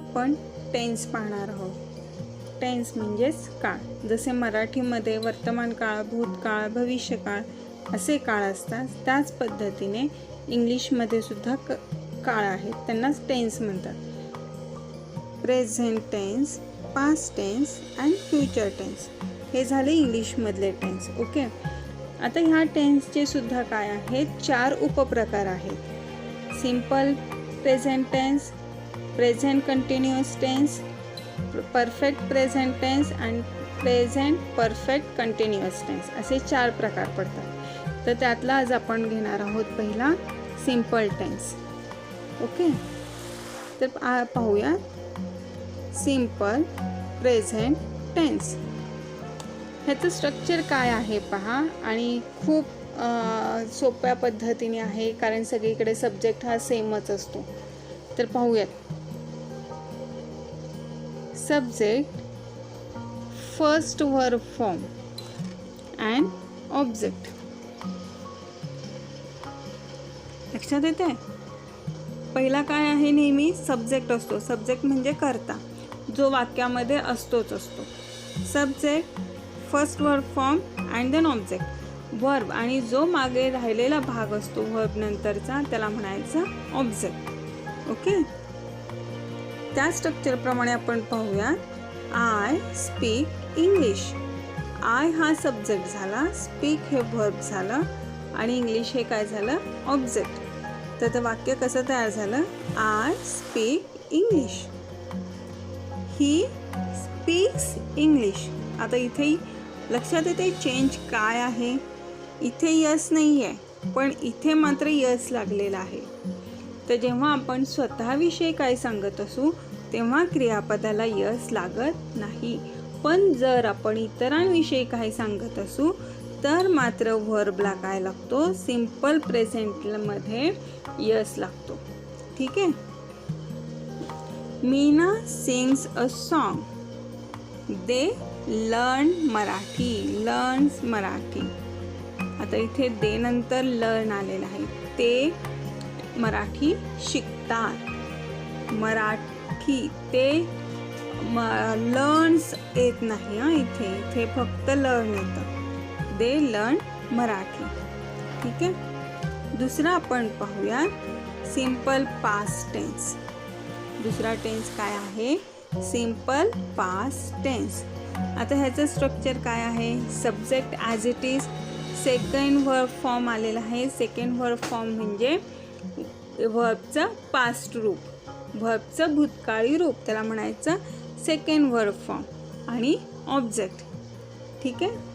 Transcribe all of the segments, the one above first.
आपण टेन्स पाहणार आहोत. टेन्स म्हणजेच काळ. जसे मराठीमध्ये वर्तमान काळ, भूतकाळ, भविष्यकाळ असे काळ असतात, त्याच पद्धतीने इंग्लिशमध्ये सुद्धा काळ आहेत, त्यांनाच टेन्स म्हणतात. Present tense, past tense and future tense हे झाले इंग्लिशमधले टेन्स. ओके. आता ह्या टेन्सचे सुद्धा काय आहेत, 4 उपप्रकार आहेत. Simple present tense, present continuous tense, perfect present tense and present perfect continuous tense असे 4 प्रकार पडतात. तर त्यातला आज आपण घेणार आहोत पहिला सिम्पल टेन्स. ओके. तर पाहूया सिम्पल प्रेझेंट टेन्स. ह्याचं स्ट्रक्चर काय आहे पहा, आणि खूप सोप्या पद्धतीने आहे, कारण सगळीकडे सब्जेक्ट हा सेमच असतो. तर पाहूयात. Subject, first verb form and object. लक्षात येते? पहिला काय आहे, नेहमी सब्जेक्ट असतो. सब्जेक्ट म्हणजे कर्ता, जो वाक्यामध्ये असतोच असतो. Subject, first verb form and then object. Verb आणि जो मागे राहिलेला भाग असतो वर्ब नंतरचा, त्याला म्हणायचं ऑब्जेक्ट. ओके. त्या स्ट्रक्चरप्रमाणे आपण पाहूया. I speak English. आय हा सब्जेक्ट झाला, स्पीक हे वर्ब झालं आणि इंग्लिश हे काय झालं, ऑब्जेक्ट. तर ते वाक्य कसं तयार झालं, I speak English, he speaks English. आता इथे लक्षात येते चेंज काय आहे. इथे यस नाही आहे, पण इथे मात्र यस लागलेला आहे. तर जेव्हा आपण स्वतःविषयी काय सांगत असू तेव्हा क्रियापदाला यस लागत नाही, पण जर आपण इतरांविषयी काय सांगत असू तर मात्र व्हर्बला काय लागतो, सिम्पल प्रेझेंटमध्ये यस लागतो. ठीक आहे. Meena sings a song. They learn Marathi. Learns Marathi. आता इथे दे नंतर लर्न आलेलं आहे. ते मराठी शिकतात. मराठी ते लर्न्स येत नाही. इथे फक्त लर्न येतं. दे लर्न मराठी. ठीक आहे. दुसरा आपण पाहूया सिम्पल पास्ट टेन्स. दुसरा टेन्स काय आहे, सिम्पल पास्ट टेन्स. आता ह्याचं स्ट्रक्चर काय आहे, subject as it is, second verb form आलेला आहे. सेकंड वर्ब फॉर्म म्हणजे वर्बचं पास्ट रूप, वर्बचं भूतकाळी रूप, त्याला म्हणायचं सेकंड वर्ब फॉर्म. आणि ऑब्जेक्ट. ठीक आहे.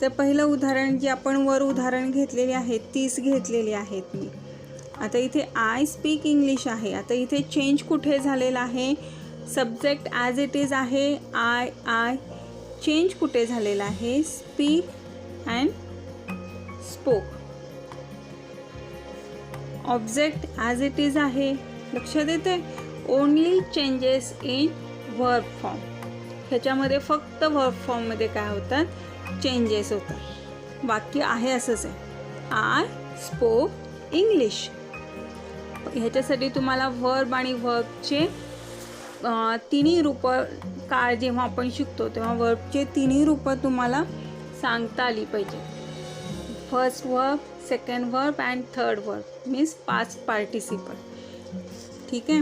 तर पहिलं उदाहरण जे आपण वर उदाहरण घेतलेली आहेत तीच घेतलेली आहेत मी. आता इथे आय स्पीक इंग्लिश आहे. आता इथे चेंज कुठे झालेला आहे, सब्जेक्ट ॲज इट इज आहे आय. चेंज कुठे झालेला आहे, speak and spoke. Object as it is आहे. लक्षात येते? Only changes in verb form. ह्याच्यामध्ये फक्त वर्ब फॉर्ममध्ये काय होतात, चेंजेस होतात. वाक्य आहे असंच आहे, आय स्पोक इंग्लिश. ह्याच्यासाठी तुम्हाला वर्ब आणि वर्बचे तिन्ही रूपं काळ जेव्हा आपण शिकतो तेव्हा वर्बचे तिन्ही रूपं तुम्हाला सांगता आली पाहिजे. First verb, second verb and third verb means past participle. ठीक आहे.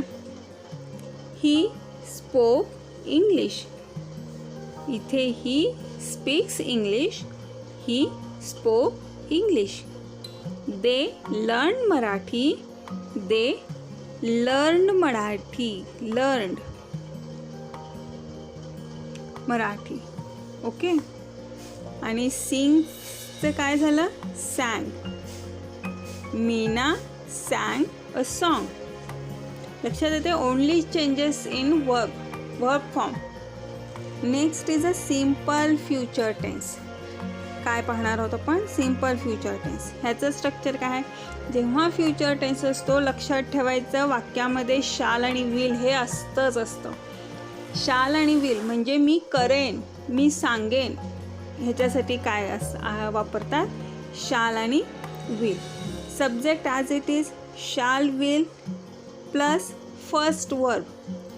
He spoke English. इथे he speaks English, he spoke English. They learn Marathi. They learn Marathi. Learned Marathi. Okay. आणि सिंगचं काय झालं, sang. Meena sang a song. लक्षात येते? Only changes in verb form. Next is a simple future tense. काय पाहणार आहोत आपण, सिम्पल फ्युचर टेन्स. ह्याचं स्ट्रक्चर काय आहे, जेव्हा फ्युचर टेन्स असतो लक्षात ठेवायचं वाक्यामध्ये शाल आणि विल हे असतं. शाल आणि विल म्हणजे मी करेन, मी सांगेन, ह्याच्यासाठी काय वापरतात, शाल आणि will. Subject as it is shall will plus first verb.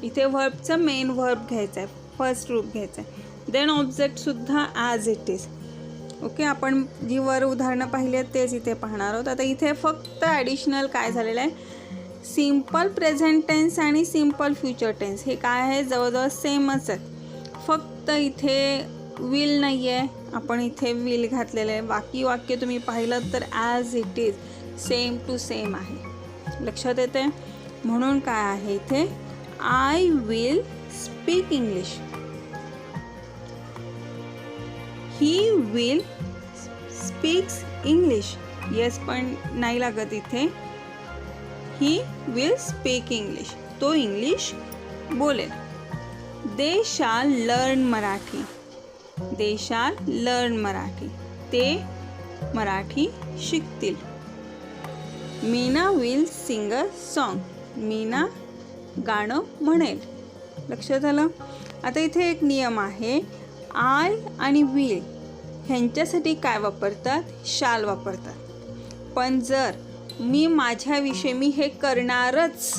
इथे व्हर्बचं मेन व्हर्ब घ्यायचं आहे, फर्स्ट रूप घ्यायचं आहे. देन ऑब्जेक्टसुद्धा ॲज इट इज. ओके, आपण जी वर उदाहरणं पाहिली आहेत तेच इथे पाहणार आहोत. आता इथे फक्त ॲडिशनल काय झालेलं आहे, सिम्पल प्रेझेंट टेन्स आणि सिम्पल फ्युचर टेन्स हे काय आहे, जवळजवळ सेमच आहेत. फक्त इथे विल नाही आहे, आपण इथे विल घातलेलं आहे. बाकी वाक्य तुम्ही पाहिलं तर as it is same to same आहे. लक्षात येते. म्हणून काय आहे इथे, I will speak English, he will speaks English. Yes पण नाही लागत इथे, ही विल स्पीक इंग्लिश, तो इंग्लिश बोलेल. दे शाल लर्न मराठी, दे शाल लर्न मराठी, ते मराठी शिकतील. Meena will sing a song, Meena गाणं म्हणेल. लक्षात आलं. आता इथे एक नियम आहे, आय आणि विल ह्यांच्यासाठी काय वापरतात, शाल वापरतात. पण जर मी माझ्याविषयी मी हे करणारच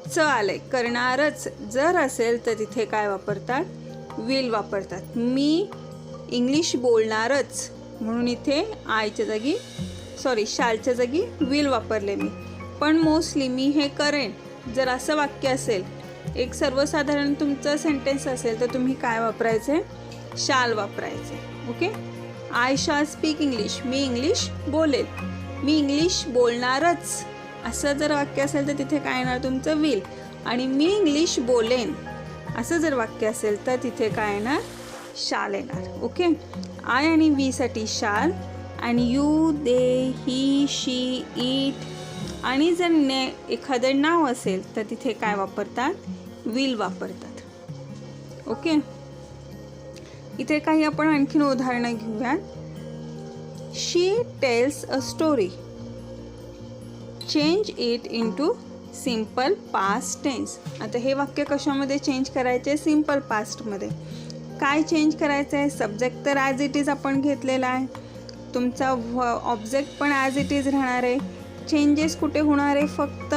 च आलंय, करणारच जर असेल तर तिथे काय वापरतात, विल वापरतात. मी इंग्लिश बोलणारच म्हणून इथे आयच्या जागी शालच्या जागी विल वापरले मी. पण मोस्टली मी हे करेन जर असं वाक्य असेल, एक सर्वसाधारण तुमचं सेंटेन्स असेल तर तुम्ही काय वापरायचे, शाल वापरायचे. ओके, आय शाल स्पीक इंग्लिश, मी इंग्लिश बोलेल, मी इंग्लिश बोलणारच असं जर वाक्य असेल तर तिथे काय येणार तुमचं विल. आणि मी इंग्लिश बोलेन असं जर वाक्य असेल तर तिथे काय येणार, शाल येणार. ओके, आय आणि वी साठी शाल, आणि you, they, he, she, it आणि जर एखादं नाव असेल तर तिथे काय वापरतात, विल वापरतात. ओके, इथे काही आपण आणखीन उदाहरणं घेऊयात. She tells a story, change it into simple past tense. आता हे वाक्य कशामध्ये चेंज करायचे, सिम्पल पास्टमध्ये. काय चेंज करायचं आहे, सब्जेक्ट तर ॲज इट इज आपण घेतलेला आहे, तुमचा ऑब्जेक्ट पण ॲज इट इज राहणार आहे. चेंजेस कुठे होणार आहे, फक्त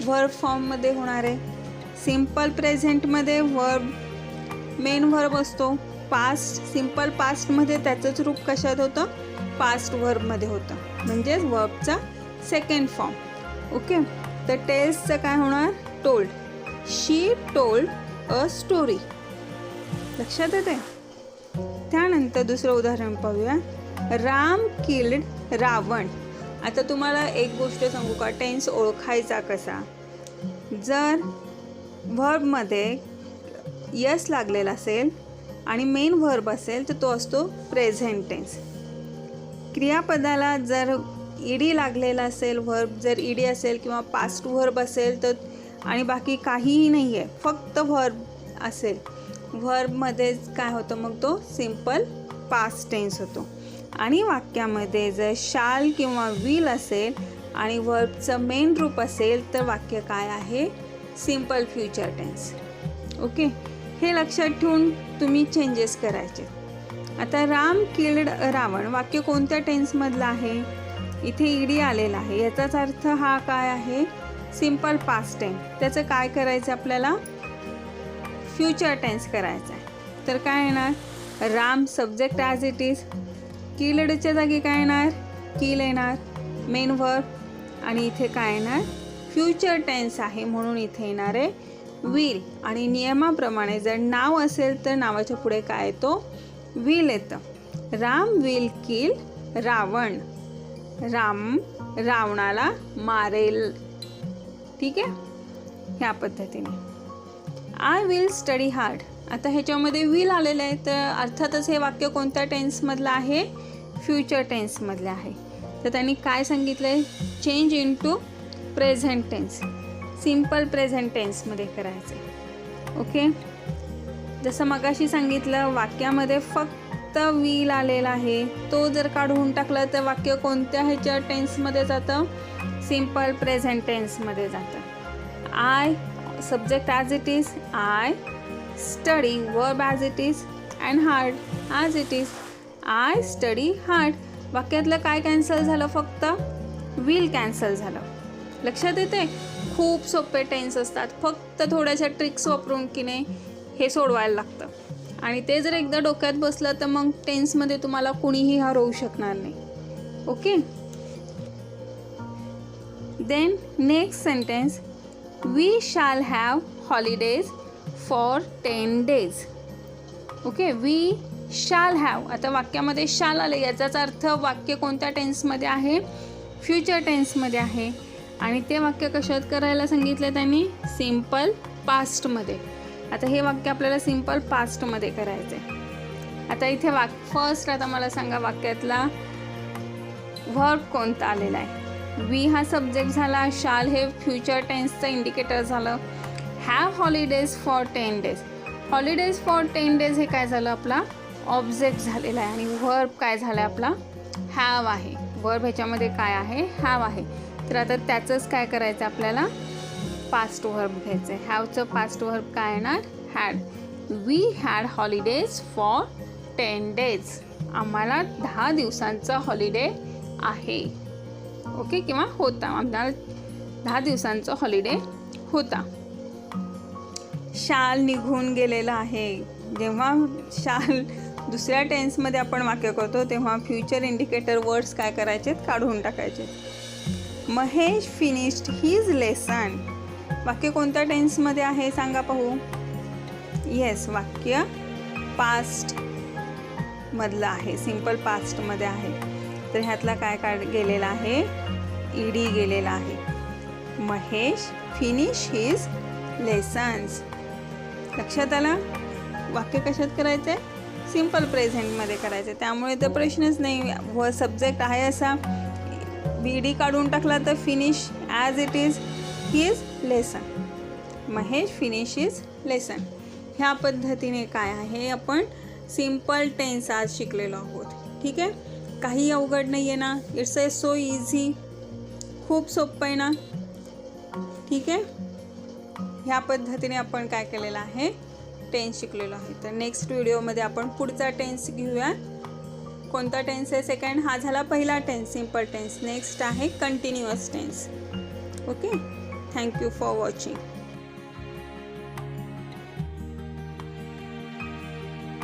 व्हर्ब फॉर्ममध्ये होणार आहे. सिम्पल प्रेझेंटमध्ये व्हर्ब मेन व्हर्ब असतो, पास्ट सिम्पल पास्टमध्ये त्याचंच रूप कशात होतं, पास्ट व्हर्बमध्ये होतं, म्हणजेच व्हर्बचा सेकंड फॉर्म. ओके, तर टेल्सचं काय होणार, told. She told a story. लक्षात येते. त्यानंतर दुसरं उदाहरण पाहूया. राम किल्ड रावण. आता तुम्हाला एक गोष्ट सांगू का, टेन्स ओळखायचा कसा, जर व्हर्बमध्ये यस लागलेला असेल आणि मेन व्हर्ब असेल तर तो असतो प्रेझेंट टेन्स. क्रियापदाला जर ईडी लागलेला असेल, व्हर्ब जर ईडी असेल किंवा पास्ट व्हर्ब असेल तर, आणि बाकी काहीही नाही आहे, फक्त व्हर्ब असेल, व्हर्बमध्येच काय होतं मग तो सिम्पल पास्ट टेन्स होतो. आणि वाक्यामध्ये जर शाल किंवा विल असेल आणि व्हर्बचं मेन रूप असेल तर वाक्य काय आहे, सिम्पल फ्युचर टेन्स. ओके, हे लक्षात ठेवून तुम्ही चेंजेस करायचे. आता राम किल्ड रावण वाक्य कोणत्या टेन्समधलं आहे, इथे ईडी आलेला आहे, याचाच अर्थ हा काय आहे, सिम्पल पास्ट टेन्स. त्याचं काय करायचं आपल्याला, फ्युचर टेन्स करायचं आहे. तर काय येणार, Ram subject as it is, किल्डच्या जागी काय येणार, किल येणार, मेन व्हर्ब, आणि इथे काय येणार, फ्युचर टेन्स आहे म्हणून इथे येणार आहे विल. आणि नियमाप्रमाणे जर नाव असेल तर नावाच्या पुढे काय येतो, विल येतं. राम विल किल रावण, राम रावणाला मारेल. ठीक आहे, ह्या पद्धतीने. I will study hard. आता ह्याच्यामध्ये विल आलेलं आहे तर अर्थातच हे वाक्य कोणत्या टेन्समधलं आहे, फ्युचर टेन्समधलं आहे. तर त्यांनी काय सांगितलं आहे, change into present tense, simple present टेन्समध्ये करायचं. ओके, जसं मगाशी सांगितलं वाक्यामध्ये फक्त विल आलेला आहे, तो जर काढून टाकला तर वाक्य कोणत्या ह्याच्या टेन्समध्ये जातं, सिम्पल प्रेझेंट टेन्समध्ये जातं. I subject as it is, I study verb as it is, and hard as it is, I study hard. वाक्यातलं काय कॅन्सल झालं, फक्त विल कॅन्सल झालं. लक्षात येते? खूप सोपे टेन्स असतात, फक्त थोड्याशा ट्रिक्स वापरून की नाही हे सोडवायला लागतं. आणि ते जर एकदा डोक्यात बसलं तर मग टेन्समध्ये तुम्हाला कुणीही हरवू शकणार नाही. Okay. Then next sentence, we shall have holidays for 10 days. Okay, we shall have. आता वाक्यामध्ये शॅल आले, याचाच अर्थ वाक्य कोणत्या टेन्समध्ये आहे? फ्युचर टेन्समध्ये आहे. आणि ते वाक्य कशात करायला सांगितलं त्यांनी? सिम्पल पास्टमध्ये. आता हे वाक्य आपल्याला सिम्पल पास्टमध्ये करायचं आहे. आता इथे फर्स्ट आता मला सांगा वाक्यातला व्हर्ब कोणता आलेला आहे? वी हा सब्जेक्ट झाला, शाल हे फ्युचर टेन्सचं इंडिकेटर झालं, have holidays for 10 days. Holidays for 10 days हे काय झालं? आपला ऑब्जेक्ट झालेला आहे. आणि व्हर्ब काय झाला आपला? हॅव आहे. व्हर्ब ह्याच्यामध्ये काय आहे? हॅव आहे. तर आता त्याचंच काय करायचं आपल्याला? पास्ट व्हर्ब घ्यायचं आहे. हॅवचं पास्ट व्हर्ब काय येणार? Had. We had holidays for 10 days. आम्हाला 10 दिवसांचा हॉलिडे आहे. ओके, किंवा होता. आम्हाला 10 दिवसांचा हॉलिडे होता. शाल निघून गेलेला आहे. जेव्हा शाल दुसऱ्या टेन्समध्ये आपण वाक्य करतो तेव्हा फ्युचर इंडिकेटर वर्ड्स काय करायचे? काढून टाकायचे. Mahesh finished his lesson. वाक्य कोणत्या टेन्समध्ये आहे सांगा पाहू? येस, वाक्य पास्ट मधलं आहे, सिम्पल पास्टमध्ये आहे. तर ह्यातला काय गेलेला आहे? ईडी गेलेला आहे. Mahesh finish his lessons. लक्षात आला? वाक्य कशात करायचं आहे? सिम्पल प्रेझेंटमध्ये करायचं आहे. त्यामुळे तर प्रश्नच नाही. व सब्जेक्ट आहे असा ईडी काढून टाकला तर finish as it is his lesson. Mahesh finish his lesson. ह्या पद्धतीने काय आहे? आपण सिम्पल टेन्स आज शिकलेलो आहोत. ठीक आहे, काही अवघड नाही आहे ना? It's so easy. खूप सोपं आहे ना? ठीक आहे, ह्या पद्धतीने आपण काय केलेलं आहे? टेन्स शिकलेलो आहे. तर नेक्स्ट व्हिडिओमध्ये आपण पुढचा टेन्स घेऊया. कोणता टेन्स आहे? सेकंड. हा झाला पहिला टेन्स, सिम्पल टेन्स. नेक्स्ट आहे continuous tense. Okay, thank you for watching.